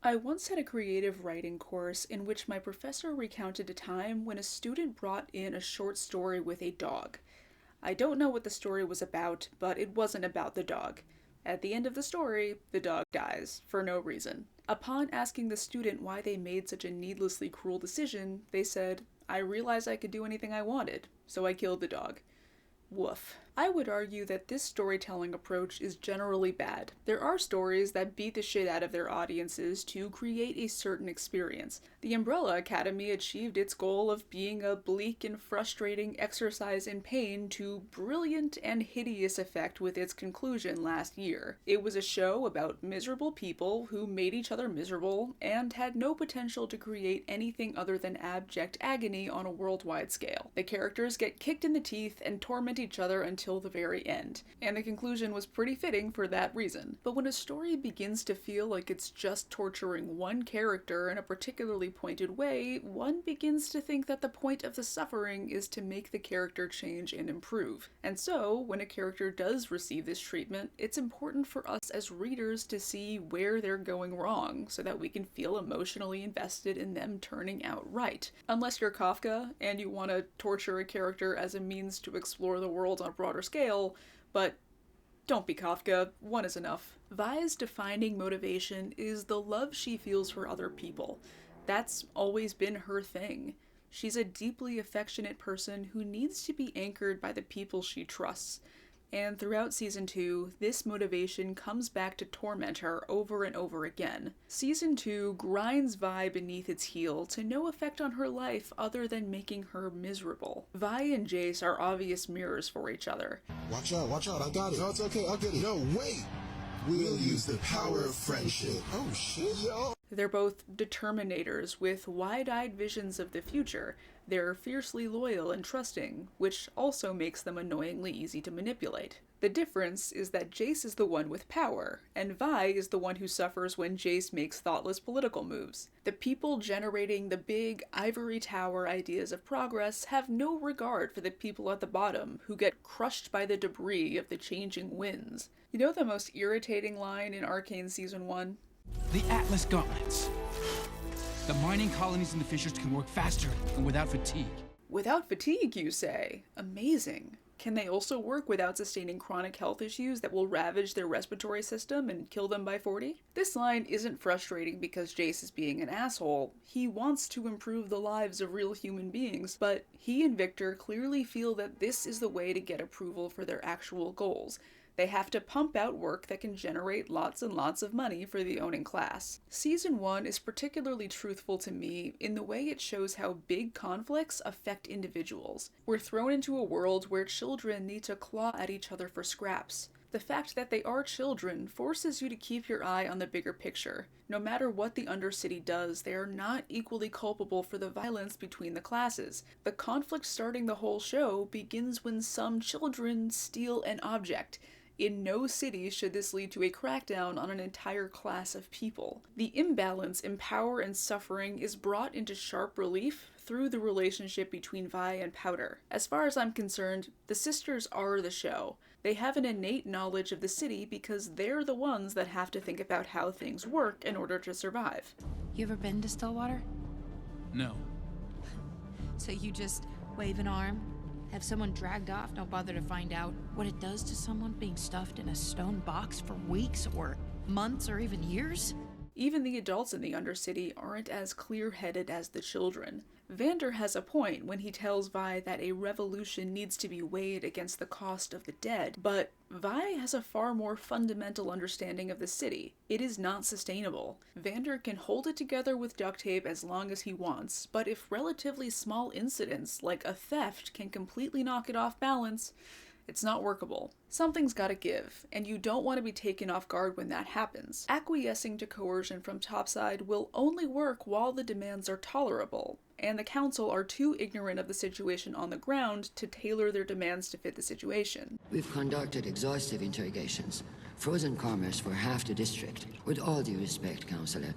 I once had a creative writing course in which my professor recounted a time when a student brought in a short story with a dog. I don't know what the story was about, but it wasn't about the dog. At the end of the story, the dog dies, for no reason. Upon asking the student why they made such a needlessly cruel decision, they said, "I realized I could do anything I wanted, so I killed the dog." Woof. I would argue that this storytelling approach is generally bad. There are stories that beat the shit out of their audiences to create a certain experience. The Umbrella Academy achieved its goal of being a bleak and frustrating exercise in pain to brilliant and hideous effect with its conclusion last year. It was a show about miserable people who made each other miserable and had no potential to create anything other than abject agony on a worldwide scale. The characters get kicked in the teeth and torment each other until the very end, and the conclusion was pretty fitting for that reason. But when a story begins to feel like it's just torturing one character in a particularly pointed way, one begins to think that the point of the suffering is to make the character change and improve. And so, when a character does receive this treatment, it's important for us as readers to see where they're going wrong, so that we can feel emotionally invested in them turning out right. Unless you're Kafka, and you want to torture a character as a means to explore the world on a broader scale, but don't be Kafka, one is enough. Vi's defining motivation is the love she feels for other people. That's always been her thing. She's a deeply affectionate person who needs to be anchored by the people she trusts. And throughout Season 2, this motivation comes back to torment her over and over again. Season 2 grinds Vi beneath its heel to no effect on her life other than making her miserable. Vi and Jace are obvious mirrors for each other. Watch out, I got it. No, it's okay, I'll get it. No, wait! We'll use the power of friendship. Oh shit, yo! They're both determinators with wide-eyed visions of the future. They're fiercely loyal and trusting, which also makes them annoyingly easy to manipulate. The difference is that Jace is the one with power, and Vi is the one who suffers when Jace makes thoughtless political moves. The people generating the big ivory tower ideas of progress have no regard for the people at the bottom who get crushed by the debris of the changing winds. You know the most irritating line in Arcane Season 1? The Atlas Gauntlets. The mining colonies and the fissures can work faster and without fatigue. Without fatigue, you say? Amazing. Can they also work without sustaining chronic health issues that will ravage their respiratory system and kill them by 40? This line isn't frustrating because Jace is being an asshole. He wants to improve the lives of real human beings, but he and Victor clearly feel that this is the way to get approval for their actual goals. They have to pump out work that can generate lots and lots of money for the owning class. Season 1 is particularly truthful to me in the way it shows how big conflicts affect individuals. We're thrown into a world where children need to claw at each other for scraps. The fact that they are children forces you to keep your eye on the bigger picture. No matter what the Undercity does, they are not equally culpable for the violence between the classes. The conflict starting the whole show begins when some children steal an object. In no city should this lead to a crackdown on an entire class of people. The imbalance in power and suffering is brought into sharp relief through the relationship between Vi and Powder. As far as I'm concerned, the sisters are the show. They have an innate knowledge of the city because they're the ones that have to think about how things work in order to survive. You ever been to Stillwater? No. So you just wave an arm, have someone dragged off, don't bother to find out what it does to someone being stuffed in a stone box for weeks or months or even years? Even the adults in the Undercity aren't as clear-headed as the children. Vander has a point when he tells Vi that a revolution needs to be weighed against the cost of the dead, but Vi has a far more fundamental understanding of the city. It is not sustainable. Vander can hold it together with duct tape as long as he wants, but if relatively small incidents, like a theft, can completely knock it off balance, it's not workable. Something's gotta give, and you don't want to be taken off guard when that happens. Acquiescing to coercion from topside will only work while the demands are tolerable, and the council are too ignorant of the situation on the ground to tailor their demands to fit the situation. We've conducted exhaustive interrogations, frozen commerce for half the district. With all due respect, Counselor,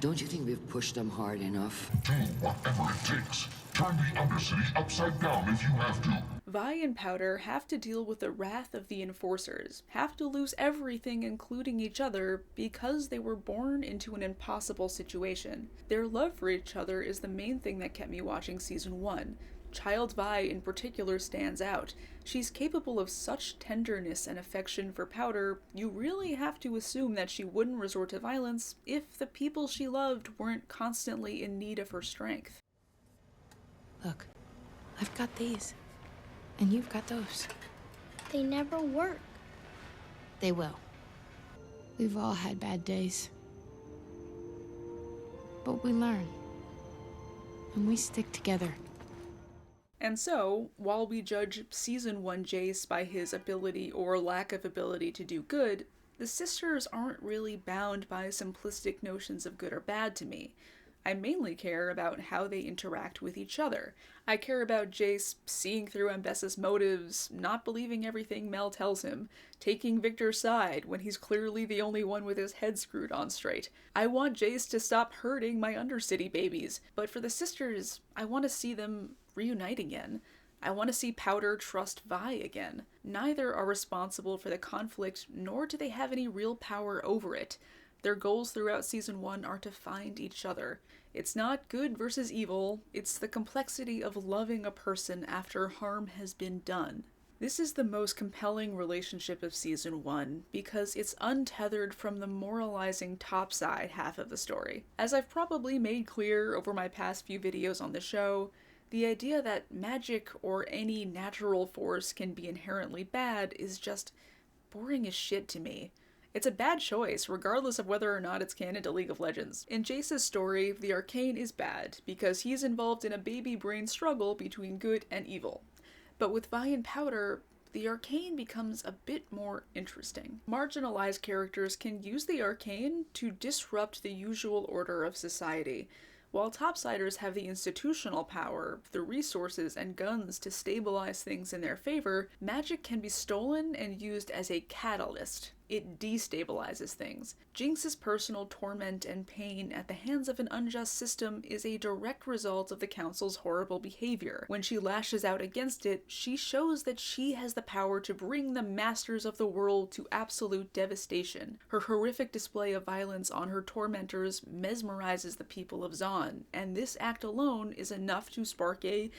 don't you think we've pushed them hard enough? Do whatever it takes. Turn the Undercity upside down if you have to. Vi and Powder have to deal with the wrath of the Enforcers, have to lose everything including each other because they were born into an impossible situation. Their love for each other is the main thing that kept me watching Season 1. Child Vi in particular stands out. She's capable of such tenderness and affection for Powder, you really have to assume that she wouldn't resort to violence if the people she loved weren't constantly in need of her strength. Look, I've got these. And you've got those. They never work. They will. We've all had bad days. But we learn. And we stick together. And so, while we judge Season 1 Jace by his ability or lack of ability to do good, the sisters aren't really bound by simplistic notions of good or bad to me. I mainly care about how they interact with each other. I care about Jace seeing through Ambessa's motives, not believing everything Mel tells him, taking Victor's side when he's clearly the only one with his head screwed on straight. I want Jace to stop hurting my Undercity babies, but for the sisters, I want to see them reunite again. I want to see Powder trust Vi again. Neither are responsible for the conflict, nor do they have any real power over it. Their goals throughout Season 1 are to find each other. It's not good versus evil, it's the complexity of loving a person after harm has been done. This is the most compelling relationship of Season 1 because it's untethered from the moralizing topside half of the story. As I've probably made clear over my past few videos on the show, the idea that magic or any natural force can be inherently bad is just boring as shit to me. It's a bad choice, regardless of whether or not it's canon to League of Legends. In Jace's story, the Arcane is bad, because he's involved in a baby brain struggle between good and evil. But with Vi and Powder, the Arcane becomes a bit more interesting. Marginalized characters can use the Arcane to disrupt the usual order of society, while topsiders have the institutional power, the resources, and guns to stabilize things in their favor. Magic can be stolen and used as a catalyst. It destabilizes things. Jinx's personal torment and pain at the hands of an unjust system is a direct result of the Council's horrible behavior. When she lashes out against it, she shows that she has the power to bring the masters of the world to absolute devastation. Her horrific display of violence on her tormentors mesmerizes the people of Zaun, and this act alone is enough to spark a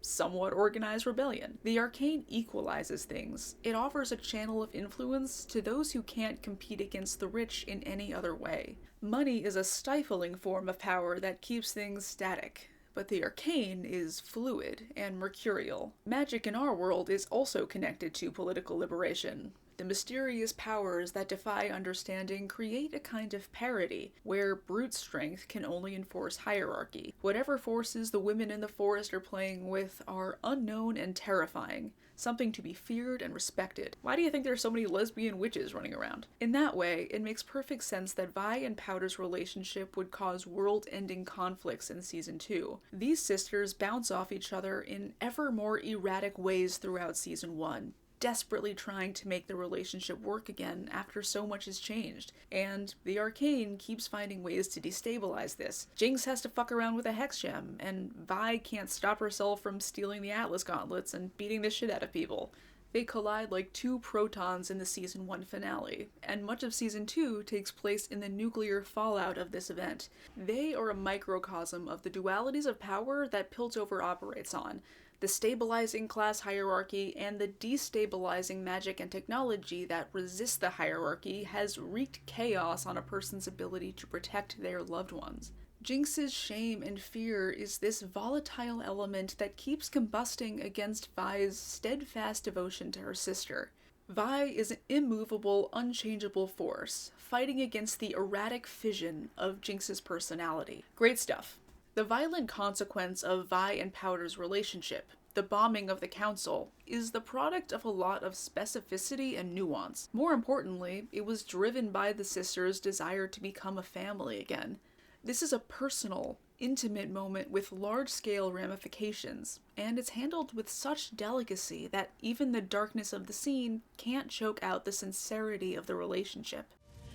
somewhat organized rebellion. The Arcane equalizes things. It offers a channel of influence to those who can't compete against the rich in any other way. Money is a stifling form of power that keeps things static, but the Arcane is fluid and mercurial. Magic in our world is also connected to political liberation. The mysterious powers that defy understanding create a kind of parody, where brute strength can only enforce hierarchy. Whatever forces the women in the forest are playing with are unknown and terrifying, something to be feared and respected. Why do you think there's so many lesbian witches running around? In that way, it makes perfect sense that Vi and Powder's relationship would cause world-ending conflicts in Season 2. These sisters bounce off each other in ever more erratic ways throughout Season 1. Desperately trying to make the relationship work again after so much has changed, and the Arcane keeps finding ways to destabilize this. Jinx has to fuck around with a hex gem, and Vi can't stop herself from stealing the Atlas gauntlets and beating the shit out of people. They collide like two protons in the Season 1 finale, and much of Season 2 takes place in the nuclear fallout of this event. They are a microcosm of the dualities of power that Piltover operates on, the stabilizing class hierarchy and the destabilizing magic and technology that resist the hierarchy has wreaked chaos on a person's ability to protect their loved ones. Jinx's shame and fear is this volatile element that keeps combusting against Vi's steadfast devotion to her sister. Vi is an immovable, unchangeable force, fighting against the erratic fission of Jinx's personality. Great stuff. The violent consequence of Vi and Powder's relationship, the bombing of the Council, is the product of a lot of specificity and nuance. More importantly, it was driven by the sisters' desire to become a family again. This is a personal, intimate moment with large-scale ramifications, and it's handled with such delicacy that even the darkness of the scene can't choke out the sincerity of the relationship.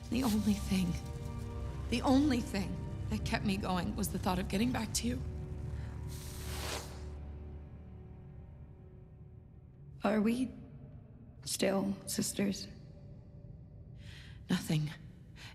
The only thing that kept me going was the thought of getting back to you. Are we still sisters? Nothing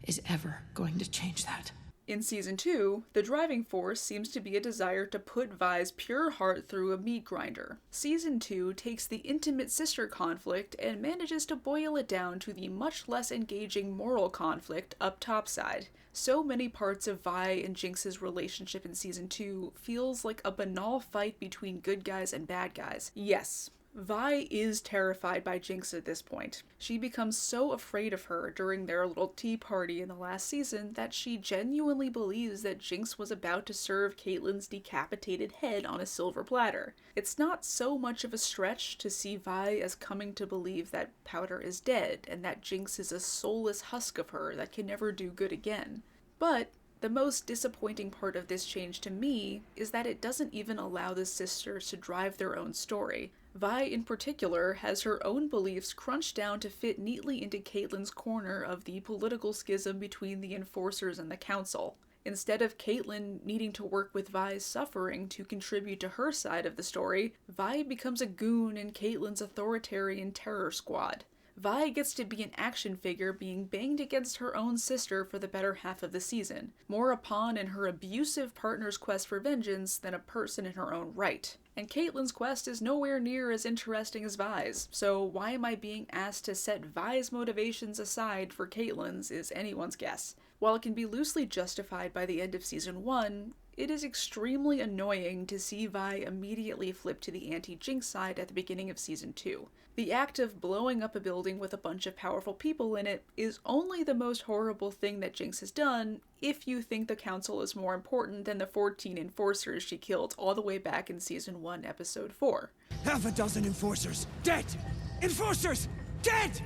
is ever going to change that. In Season 2, the driving force seems to be a desire to put Vi's pure heart through a meat grinder. Season 2 takes the intimate sister conflict and manages to boil it down to the much less engaging moral conflict up topside. So many parts of Vi and Jinx's relationship in Season 2 feels like a banal fight between good guys and bad guys. Yes, Vi is terrified by Jinx at this point. She becomes so afraid of her during their little tea party in the last season that she genuinely believes that Jinx was about to serve Caitlyn's decapitated head on a silver platter. It's not so much of a stretch to see Vi as coming to believe that Powder is dead and that Jinx is a soulless husk of her that can never do good again. But the most disappointing part of this change to me is that it doesn't even allow the sisters to drive their own story. Vi, in particular, has her own beliefs crunched down to fit neatly into Caitlyn's corner of the political schism between the Enforcers and the Council. Instead of Caitlyn needing to work with Vi's suffering to contribute to her side of the story, Vi becomes a goon in Caitlyn's authoritarian terror squad. Vi gets to be an action figure being banged against her own sister for the better half of the season, more a pawn in her abusive partner's quest for vengeance than a person in her own right. And Caitlyn's quest is nowhere near as interesting as Vi's, so why am I being asked to set Vi's motivations aside for Caitlyn's is anyone's guess. While it can be loosely justified by the end of Season 1, it is extremely annoying to see Vi immediately flip to the anti-Jinx side at the beginning of Season 2. The act of blowing up a building with a bunch of powerful people in it is only the most horrible thing that Jinx has done if you think the Council is more important than the 14 Enforcers she killed all the way back in Season 1, Episode 4. Half a dozen Enforcers dead! Enforcers dead!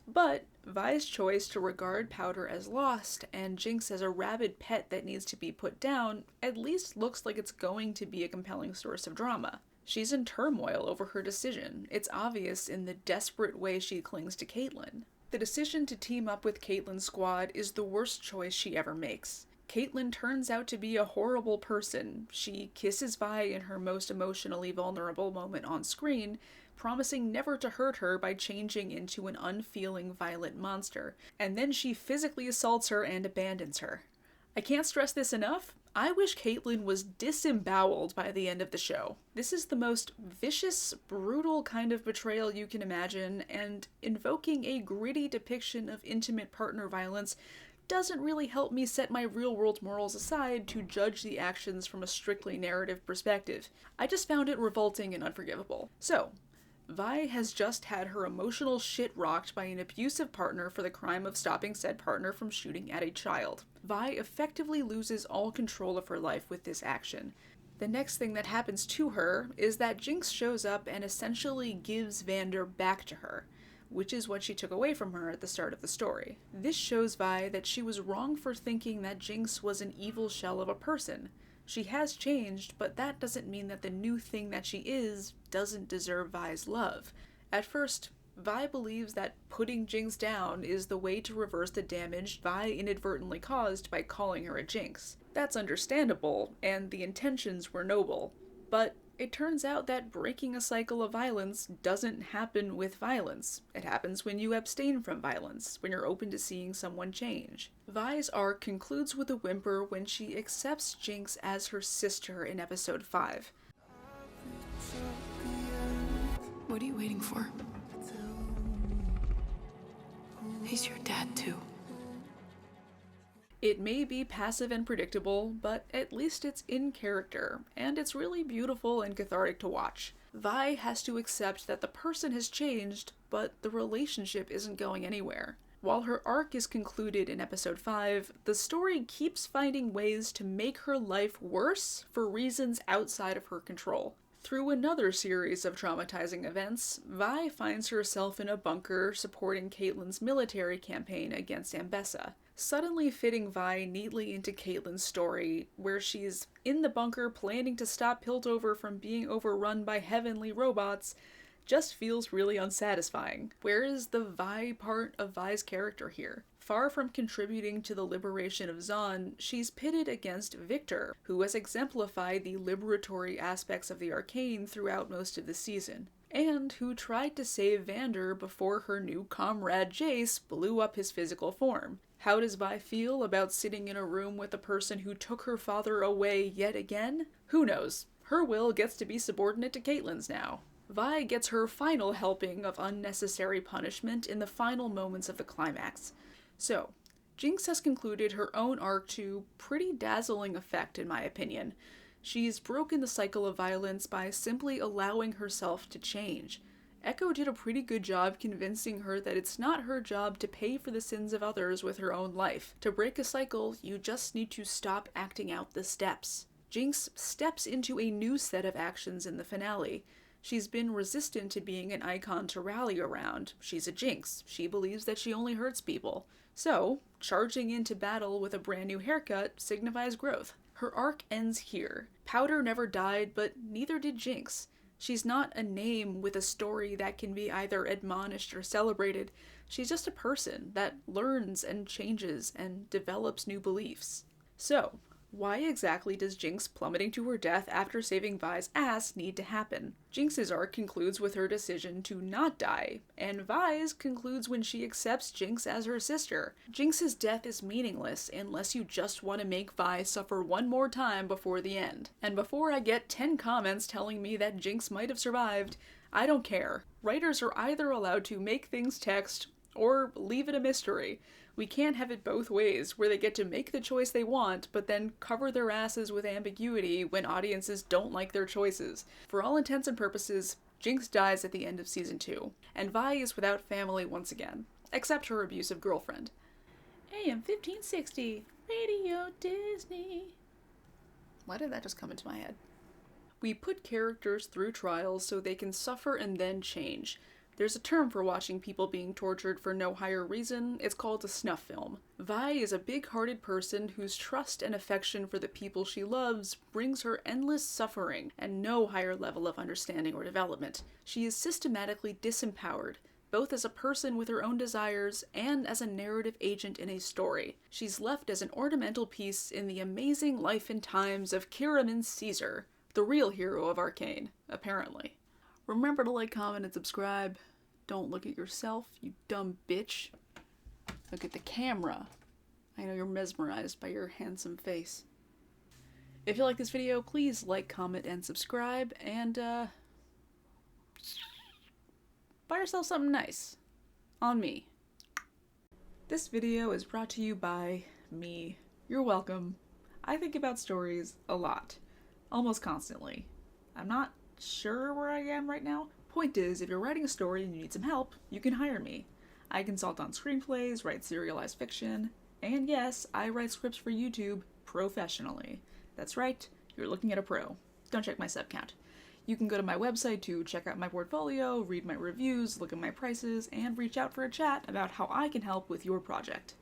But Vi's choice to regard Powder as lost and Jinx as a rabid pet that needs to be put down at least looks like it's going to be a compelling source of drama. She's in turmoil over her decision. It's obvious in the desperate way she clings to Caitlyn. The decision to team up with Caitlyn's squad is the worst choice she ever makes. Caitlyn turns out to be a horrible person. She kisses Vi in her most emotionally vulnerable moment on screen, promising never to hurt her by changing into an unfeeling, violent monster, and then she physically assaults her and abandons her. I can't stress this enough. I wish Caitlyn was disemboweled by the end of the show. This is the most vicious, brutal kind of betrayal you can imagine, and invoking a gritty depiction of intimate partner violence doesn't really help me set my real-world morals aside to judge the actions from a strictly narrative perspective. I just found it revolting and unforgivable. So, Vi has just had her emotional shit rocked by an abusive partner for the crime of stopping said partner from shooting at a child. Vi effectively loses all control of her life with this action. The next thing that happens to her is that Jinx shows up and essentially gives Vander back to her, which is what she took away from her at the start of the story. This shows Vi that she was wrong for thinking that Jinx was an evil shell of a person. She has changed, but that doesn't mean that the new thing that she is doesn't deserve Vi's love. At first, Vi believes that putting Jinx down is the way to reverse the damage Vi inadvertently caused by calling her a Jinx. That's understandable, and the intentions were noble, but it turns out that breaking a cycle of violence doesn't happen with violence. It happens when you abstain from violence, when you're open to seeing someone change. Vi's arc concludes with a whimper when she accepts Jinx as her sister in Episode 5. What are you waiting for? He's your dad, too. It may be passive and predictable, but at least it's in character, and it's really beautiful and cathartic to watch. Vi has to accept that the person has changed, but the relationship isn't going anywhere. While her arc is concluded in Episode 5, the story keeps finding ways to make her life worse for reasons outside of her control. Through another series of traumatizing events, Vi finds herself in a bunker supporting Caitlyn's military campaign against Ambessa, suddenly fitting Vi neatly into Caitlyn's story, where she's in the bunker planning to stop Piltover from being overrun by heavenly robots, just feels really unsatisfying. Where is the Vi part of Vi's character here? Far from contributing to the liberation of Zon, she's pitted against Victor, who has exemplified the liberatory aspects of the Arcane throughout most of the season. and who tried to save Vander before her new comrade Jace blew up his physical form. How does Vi feel about sitting in a room with a person who took her father away yet again? Who knows? Her will gets to be subordinate to Caitlyn's now. Vi gets her final helping of unnecessary punishment in the final moments of the climax. So, Jinx has concluded her own arc to pretty dazzling effect, in my opinion. She's broken the cycle of violence by simply allowing herself to change. Echo did a pretty good job convincing her that it's not her job to pay for the sins of others with her own life. To break a cycle, you just need to stop acting out the steps. Jinx steps into a new set of actions in the finale. She's been resistant to being an icon to rally around. She's a Jinx. She believes that she only hurts people. So, charging into battle with a brand new haircut signifies growth. Her arc ends here. Powder never died, but neither did Jinx. She's not a name with a story that can be either admonished or celebrated. She's just a person that learns and changes and develops new beliefs. So, why exactly does Jinx plummeting to her death after saving Vi's ass need to happen? Jinx's arc concludes with her decision to not die, and Vi's concludes when she accepts Jinx as her sister. Jinx's death is meaningless unless you just want to make Vi suffer one more time before the end. And before I get 10 comments telling me that Jinx might have survived, I don't care. Writers are either allowed to make things text or leave it a mystery. We can't have it both ways, where they get to make the choice they want, but then cover their asses with ambiguity when audiences don't like their choices. For all intents and purposes, Jinx dies at the end of Season 2, and Vi is without family once again, except her abusive girlfriend. AM 1560, Radio Disney. Why did that just come into my head? We put characters through trials so they can suffer and then change. There's a term for watching people being tortured for no higher reason. It's called a snuff film. Vi is a big-hearted person whose trust and affection for the people she loves brings her endless suffering and no higher level of understanding or development. She is systematically disempowered, both as a person with her own desires and as a narrative agent in a story. She's left as an ornamental piece in the amazing life and times of Kiraman Caesar, the real hero of Arcane, apparently. Remember to like, comment, and subscribe. Don't look at yourself, you dumb bitch. Look at the camera. I know you're mesmerized by your handsome face. If you like this video, please like, comment, and subscribe, and buy yourself something nice. On me. This video is brought to you by me. You're welcome. I think about stories a lot. Almost constantly. I'm not sure where I am right now. Point is, if you're writing a story and you need some help, you can hire me. I consult on screenplays, write serialized fiction, and yes, I write scripts for YouTube professionally. That's right, you're looking at a pro. Don't check my sub count. You can go to my website to check out my portfolio, read my reviews, look at my prices, and reach out for a chat about how I can help with your project.